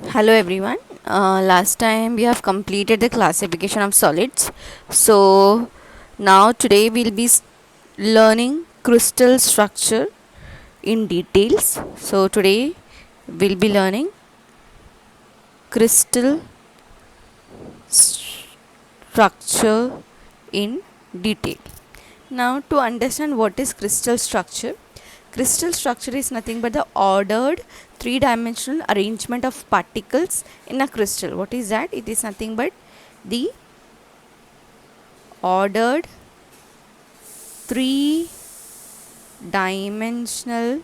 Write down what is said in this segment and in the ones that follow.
Hello everyone. Last time we have completed the classification of solids. So now today we'll be learning crystal structure in details. So today we'll be learning crystal structure in detail. Now to understand what is crystal structure is nothing but the ordered three-dimensional arrangement of particles in a crystal. What is that? It is nothing but the ordered three-dimensional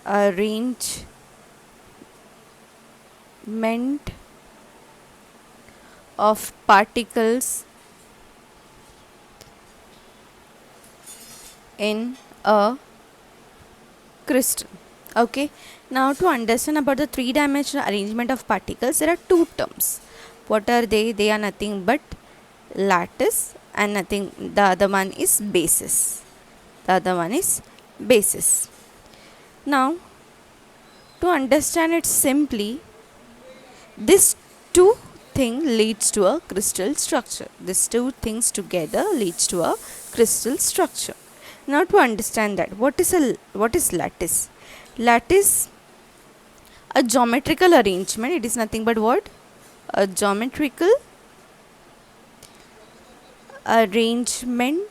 arrangement of particles in a crystal. Okay, now to understand about the three-dimensional arrangement of particles, there are two terms. What are they? They are nothing but lattice and nothing, the other one is basis. Now to understand it simply, this two thing leads to a crystal structure. These two things together leads to a crystal structure. Now to understand that, what is lattice? Lattice, a geometrical arrangement. It is nothing but what? A geometrical arrangement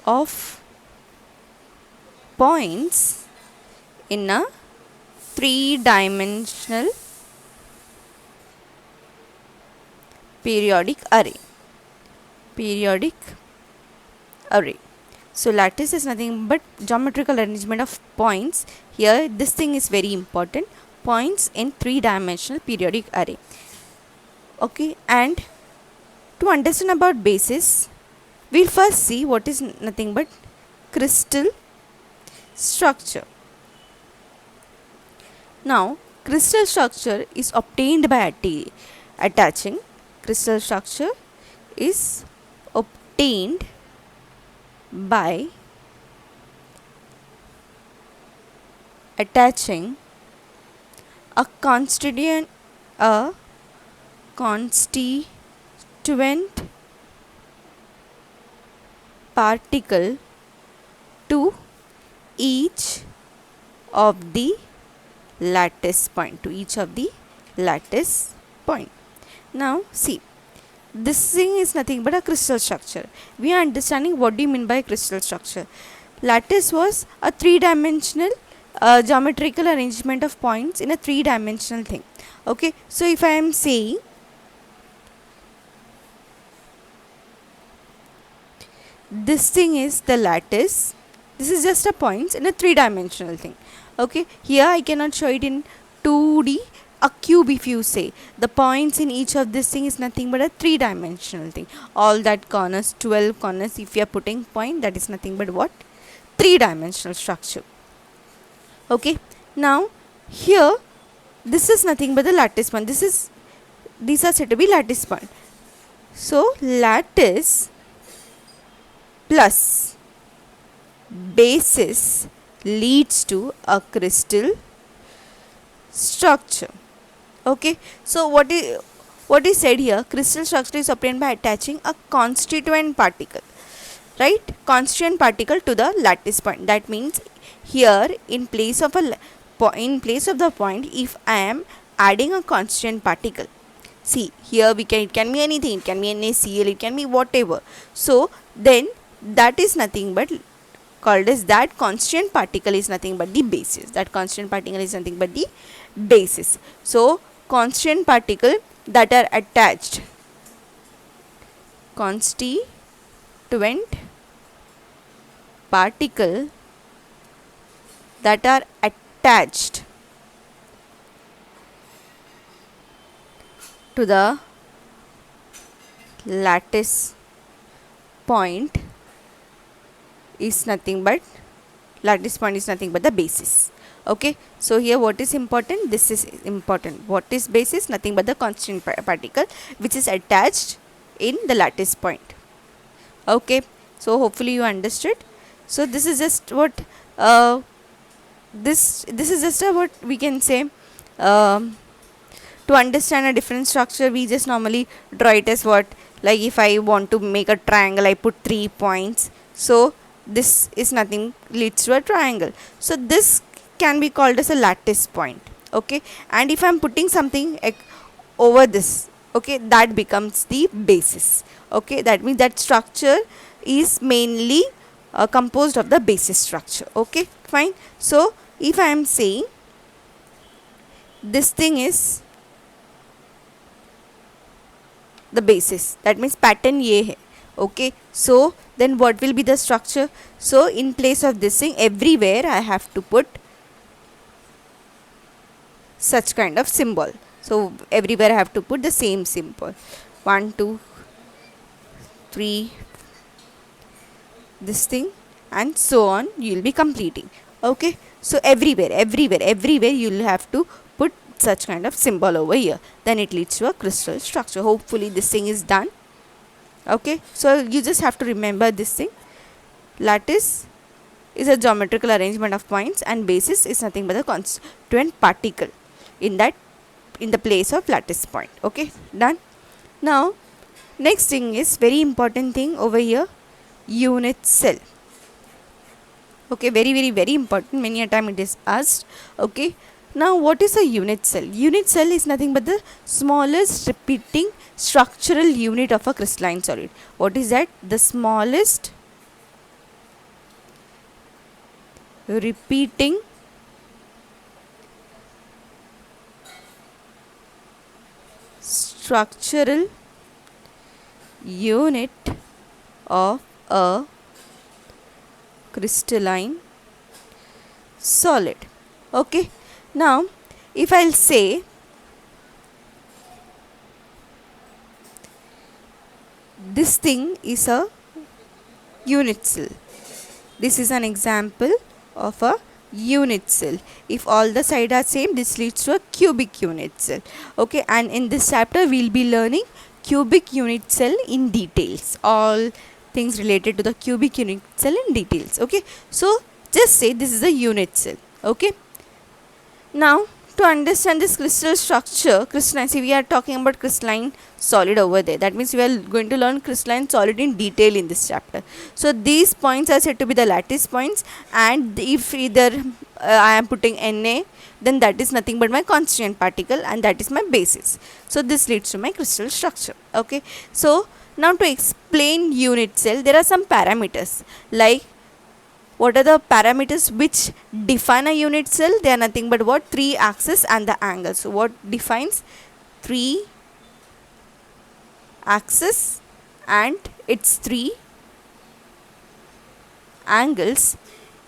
of points in a three-dimensional periodic array. So lattice is nothing but geometrical arrangement of points. Here this thing is very important. Points in three-dimensional periodic array. Okay, and to understand about basis, we'll first see what is nothing but crystal structure. Now, crystal structure is obtained by attaching. Crystal structure is obtained by attaching a constituent particle to each of the lattice point. Now see, this thing is nothing but a crystal structure. We are understanding what do you mean by crystal structure. Lattice was a three-dimensional geometrical arrangement of points in a three-dimensional thing. Okay, so if I am saying this thing is the lattice, this is just a points in a three-dimensional thing. Okay, here I cannot show it in 2D. A cube, if you say the points in each of this thing is nothing but a three-dimensional thing. All that corners, 12 corners, if you are putting point, that is nothing but what? Three-dimensional structure. Okay, now here this is nothing but the lattice point. These are said to be lattice point. So lattice plus basis leads to a crystal structure. Okay, so what is said here? Crystal structure is obtained by attaching a constituent particle, right? Constituent particle to the lattice point. That means here in place of the point, if I am adding a constituent particle, see here it can be anything. It can be NaCl, it can be whatever. So then that is nothing but called as that constituent particle is nothing but the basis. So constituent particle that are attached, constituent particle that are attached to the lattice point is nothing but the basis. Okay, so here what is important? This is important. What is basis? Nothing but the constituent particle which is attached in the lattice point. Okay, so hopefully you understood. So this is just what this is just a what we can say. um, to understand a different structure, we just normally draw it as what, like if I want to make a triangle, I put 3 points, so this is nothing leads to a triangle, so this can be called as a lattice point. Okay, and if I'm putting something over this, okay, that becomes the basis. Okay, that means that structure is mainly composed of the basis structure. Okay, fine. So if I am saying this thing is the basis, that means pattern ye hai. Okay, so then what will be the structure? So in place of this thing, everywhere I have to put such kind of symbol. So everywhere I have to put the same symbol, 1 2 3, this thing, and so on, you will be completing. Okay, so everywhere you will have to put such kind of symbol over here, then it leads to a crystal structure. Hopefully this thing is done. Okay, so you just have to remember this thing. Lattice is a geometrical arrangement of points, and basis is nothing but a constituent particle in the place of lattice point. Okay, done. Now next thing is very important thing over here, unit cell. Okay, very important, many a time it is asked. Okay, now what is a unit cell? Unit cell is nothing but the smallest repeating structural unit of a crystalline solid. What is that? The smallest repeating structural unit of a crystalline solid. Okay, now if I'll say this thing is a unit cell, this is an example of a unit cell. If all the sides are same, this leads to a cubic unit cell. Okay, and in this chapter we'll be learning cubic unit cell in details, all things related to the cubic unit cell in details. Okay, so just say this is a unit cell. Okay, now to understand this crystal structure, crystalline, see we are talking about crystalline solid over there, that means we are going to learn crystalline solid in detail in this chapter. So these points are said to be the lattice points, and if either I am putting Na, then that is nothing but my constituent particle, and that is my basis. So this leads to my crystal structure. Okay, so now to explain unit cell, there are some parameters, like what are the parameters which define a unit cell? They are nothing but what? 3 axis and the angle. So what defines 3 axis and its 3 angles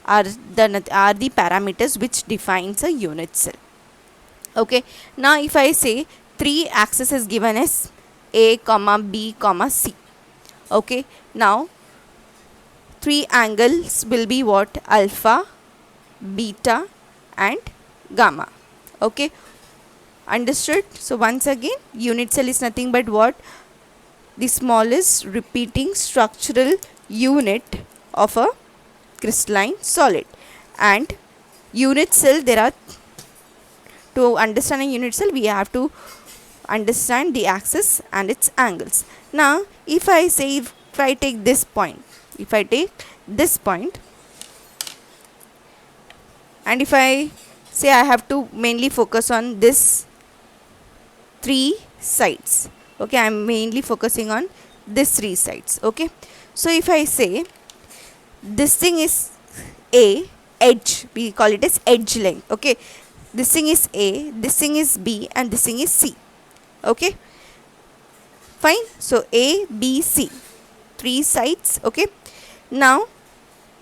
are the parameters which defines a unit cell. Okay, now if I say 3 axis is given as A, B, C. Okay, now 3 angles will be what? Alpha, beta and gamma. Okay, understood? So once again, unit cell is nothing but what? The smallest repeating structural unit of a crystalline solid. And unit cell, there are, to understand a unit cell, we have to understand the axis and its angles. Now if I say, if I take this point, and if I say I have to mainly focus on this 3 sides. Okay, I am mainly focusing on this 3 sides. Okay, so if I say this thing is A, edge, we call it as edge length. Okay, this thing is A, this thing is B, and this thing is C. Okay, fine. So A, B, C, 3 sides. Okay, now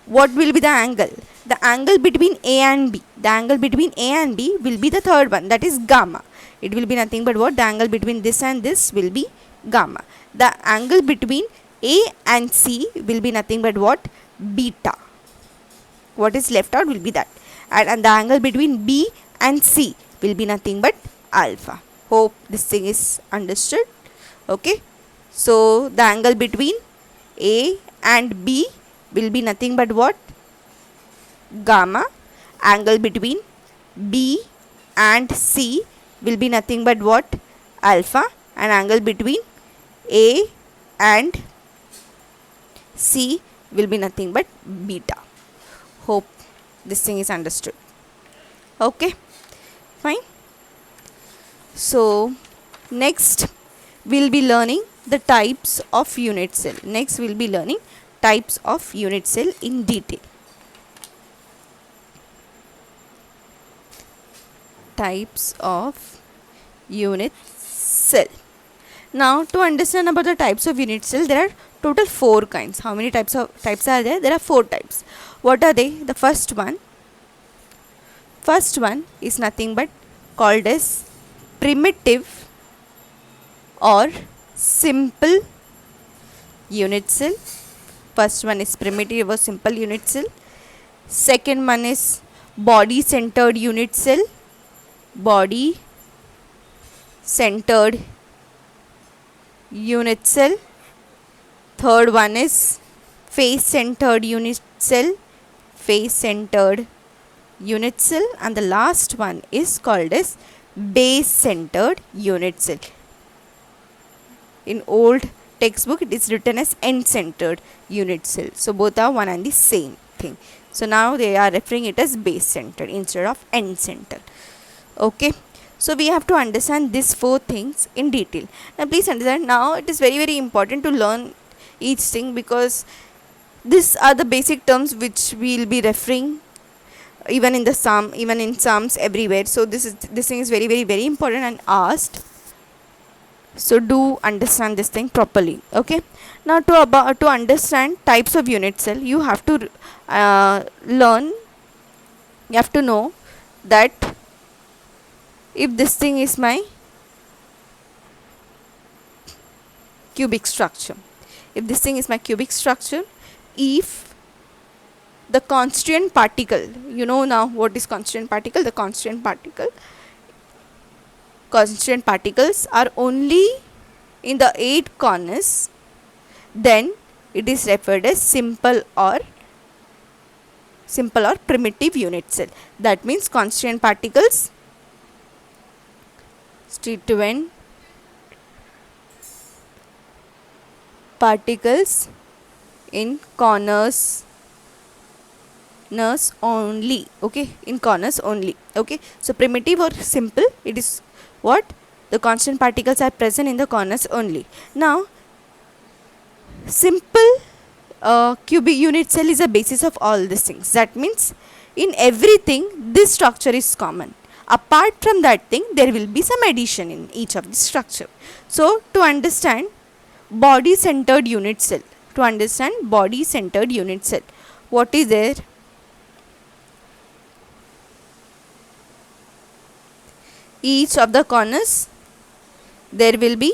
what will be the angle? The angle between A and B. The angle between A and B will be the third one, that is gamma. It will be nothing but what? The angle between this and this will be gamma. The angle between A and C will be nothing but what? Beta. What is left out will be that. And the angle between B and C will be nothing but alpha. Hope this thing is understood. Okay, so the angle between A and B will be nothing but what? Gamma. Angle between B and C will be nothing but what? Alpha. And angle between A and C will be nothing but beta. Hope this thing is understood. Okay, fine. So next we'll be learning the types of unit cell. Next we'll be learning types of unit cell in detail. Types of unit cell. Now to understand about the types of unit cell, there are total 4 kinds. How many types are there? There are 4 types. What are they? The first one is nothing but called as primitive or simple unit cell. First one is primitive or simple unit cell. Second one is body centered unit cell. Body centered unit cell. Third one is face centered unit cell. Face centered unit cell. And the last one is called as base centered unit cell. In old textbook it is written as end centered unit cell. So both are one and the same thing. So now they are referring it as base centered instead of end centered. Okay, so we have to understand these 4 things in detail. Now please understand, now it is very very important to learn each thing, because these are the basic terms which we will be referring even in the sum, even in sums everywhere. So this thing is very very very important and asked. So do understand this thing properly. Okay, now to understand types of unit cell, you have to learn, you have to know that if this thing is my cubic structure, if the constituent particle, you know now what is constituent particle? The constituent particles are only in the 8 corners, then it is referred as simple or primitive unit cell. That means constituent particles in corners only. Okay, in corners only. Okay, so primitive or simple, it is what? The constant particles are present in the corners only. Now simple cubic unit cell is a basis of all these things. That means in everything this structure is common. Apart from that thing, there will be some addition in each of the structure. So to understand body centered unit cell, what is there? Each of the corners there will be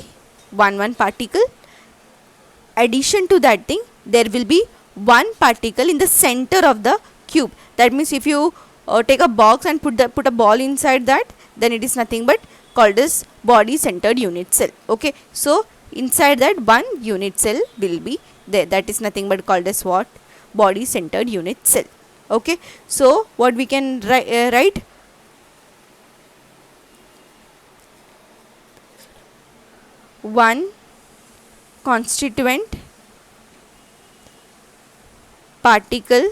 one particle. Addition to that thing, there will be one particle in the center of the cube. That means if you take a box and put a ball inside that, then it is nothing but called as body centered unit cell. Okay, so inside that one unit cell will be there. That is nothing but called as what? Body centered unit cell. Okay, so what we can write? One constituent particle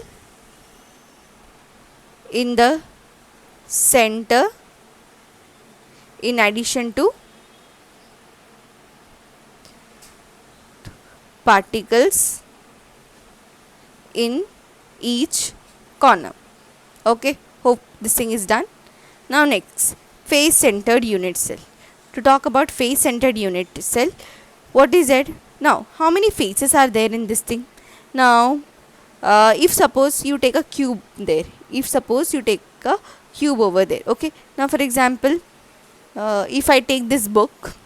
in the center in addition to particles in each corner. Okay, hope this thing is done. Now next, face centered unit cell. To talk about face centered unit cell, what is it? Now how many faces are there in this thing? Now if suppose you take a cube there, over there. Okay, now for example, if I take this book,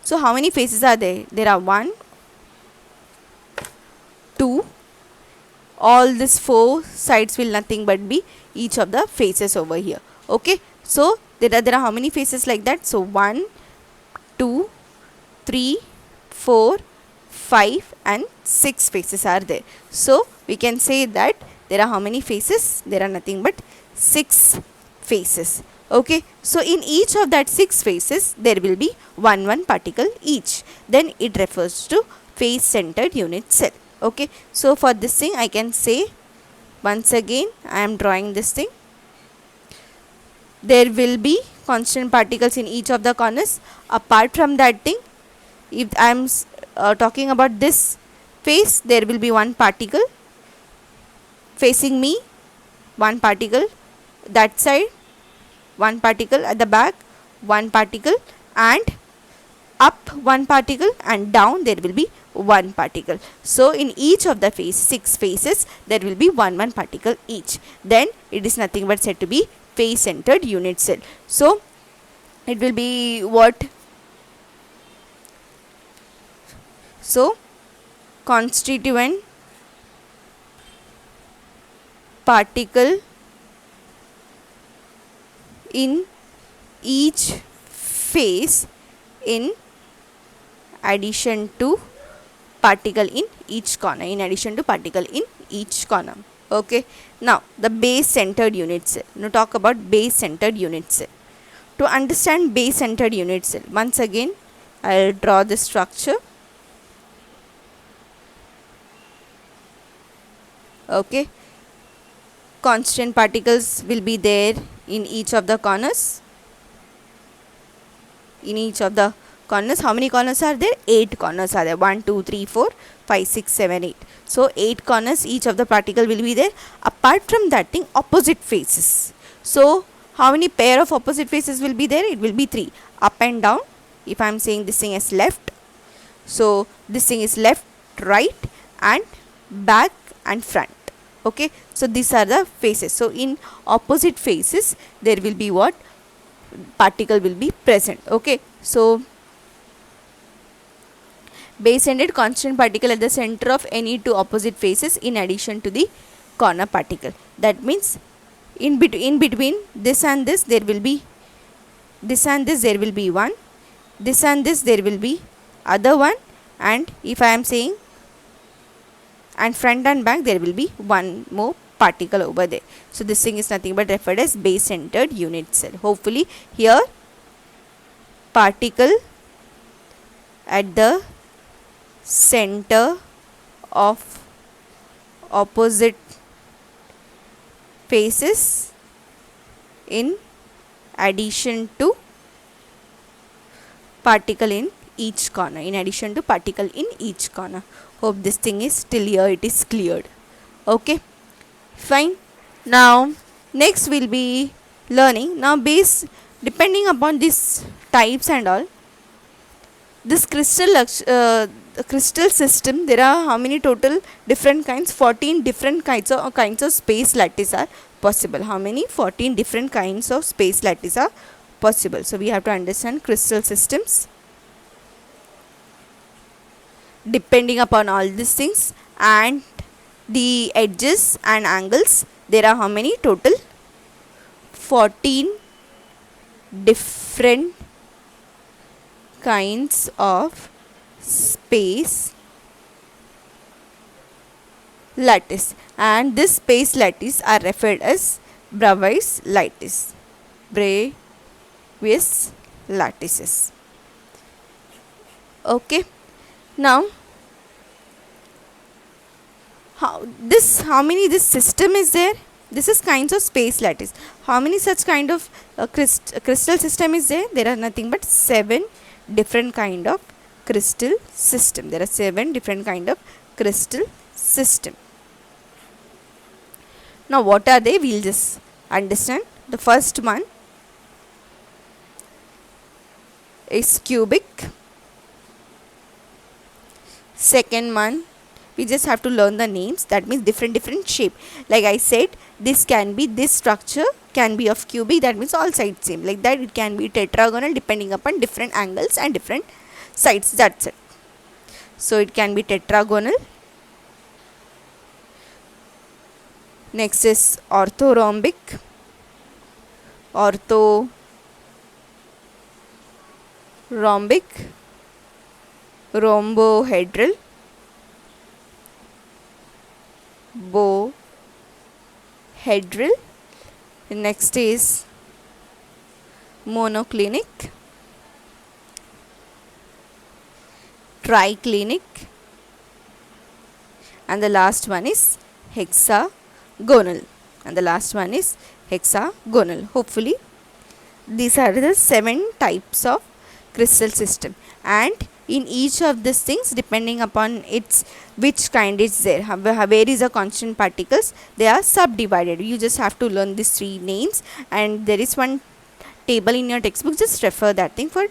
so how many faces are there? There are 1, 2, all these 4 sides will nothing but be each of the faces over here. Okay, so there are how many faces like that? So 1, 2, 3, 4, 5 and 6 faces are there. So we can say that there are how many faces? There are nothing but 6 faces. Okay, so in each of that 6 faces there will be one particle each. Then it refers to face centered unit cell. Okay, so for this thing I can say once again, I am drawing this thing. There will be constant particles in each of the corners. Apart from that thing, if I am talking about this face, there will be one particle facing me, one particle that side, one particle at the back, one particle, and up one particle, and down there will be one particle. So in each of the 6 faces there will be one particle each. Then it is nothing but said to be face centered unit cell. So it will be what? So constituent particle in each face in addition to particle in each corner, Okay, now the base centered unit cell. Now talk about base centered unit cell. To understand base centered unit cell, once again I'll draw the structure. Okay, constant particles will be there in each of the corners. How many corners are there? 8 corners are there. 1, 2, 3, 4, 5, 6, 7, 8. So 8 corners, each of the particle will be there. Apart from that thing, opposite faces. So how many pair of opposite faces will be there? It will be 3. Up and down. If I am saying this thing is left, so this thing is left, right, and back and front. Okay, so these are the faces. So in opposite faces there will be what? Particle will be present. Okay, so base-ended constant particle at the center of any 2 opposite faces in addition to the corner particle. That means in between this and this there will be one, this and this there will be other one, and if I am saying and front and back there will be one more particle over there. So this thing is nothing but referred as base centered unit cell. Hopefully here particle at the center of opposite faces in addition to particle in each corner. Hope this thing is till here it is cleared. Okay, fine. Now next we'll be learning depending upon these types and all, this crystal system, there are how many total different kinds? 14 different kinds of space lattice are possible. How many? 14 different kinds of space lattice are possible. So we have to understand crystal systems. Depending upon all these things and the edges and angles, there are how many total? 14 different kinds of space lattice, and this space lattice are referred as Bravais lattices. Okay, now how many this system is there? This is kinds of space lattice. How many such kind of crystal system is there? There are nothing but 7 different kind of crystal system. There are 7 different kind of crystal system. Now what are they? We'll just understand. The first one is cubic. Second one, we just have to learn the names. That means different shape. Like I said, this structure can be of cubic. That means all sides same. Like that, it can be tetragonal depending upon different angles and different sides. That's it. So it can be tetragonal. Next is orthorhombic, rhombohedral, hedral. Next is monoclinic, triclinic, and the last one is hexagonal. And the last one is hexagonal. Hopefully these are the 7 types of crystal system, and in each of these things, depending upon its which kind is there, where is the constant particles, they are subdivided. You just have to learn these 3 names, and there is one table in your textbook, just refer that thing for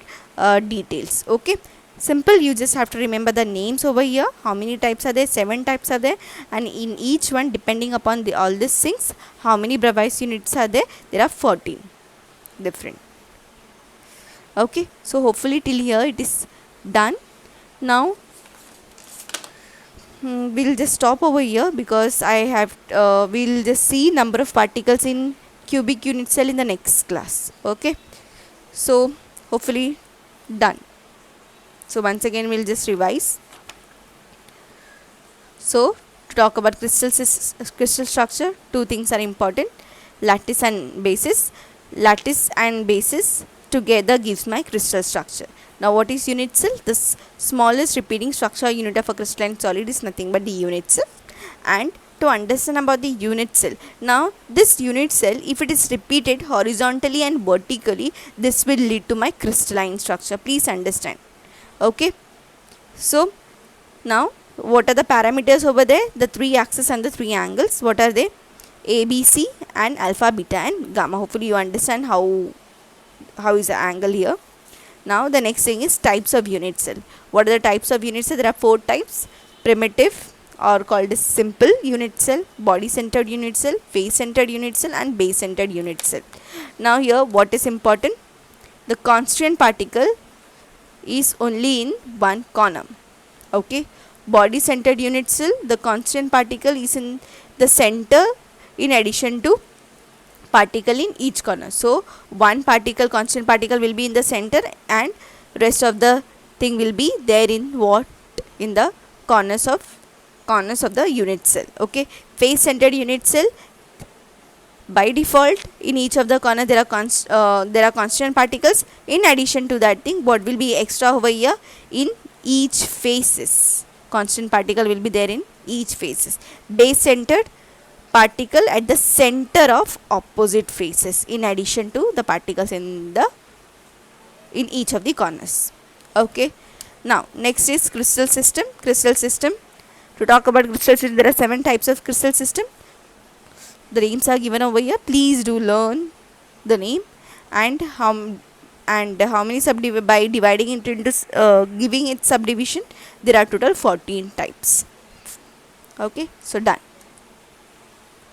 details. Okay, simple. You just have to remember the names over here. How many types are there? 7 types are there, and in each one, depending upon all these things, how many Bravais units are there? There are 14 different. Okay, so hopefully till here it is done. Now we'll just stop over here, because I have we'll just see number of particles in cubic unit cell in the next class. Okay, so hopefully done. So once again we'll just revise. So to talk about crystal structure, 2 things are important: lattice and basis. Lattice and basis together gives my crystal structure. Now what is unit cell? The smallest repeating structure unit of a crystalline solid is nothing but the unit cell. And to understand about the unit cell, now this unit cell, if it is repeated horizontally and vertically, this will lead to my crystalline structure. Please understand. Okay, so now what are the parameters over there? The 3 axes and the 3 angles. What are they? A, B, C, and alpha, beta, and gamma. Hopefully you understand how is the angle here. Now the next thing is types of unit cell. What are the types of unit cell? There are 4 types: primitive, or called as simple unit cell, body centered unit cell, face centered unit cell, and base centered unit cell. Now here what is important? The constant particle is only in one corner. Okay, body centered unit cell, the constant particle is in the center in addition to particle in each corner. So one particle, constant particle, will be in the center, and rest of the thing will be there in what? In the corners of the unit cell. Okay, face centered unit cell, by default in each of the corner there are constant particles. In addition to that thing, what will be extra over here? In each faces, constant particle will be there in each faces. Base centered particle at the center of opposite faces, in addition to the particles in each of the corners. Okay, now next is crystal system. To talk about crystal system, there are 7 types of crystal system. The names are given over here. Please do learn the name, and how many by dividing it into giving it subdivision. There are total 14 types. Okay, so done.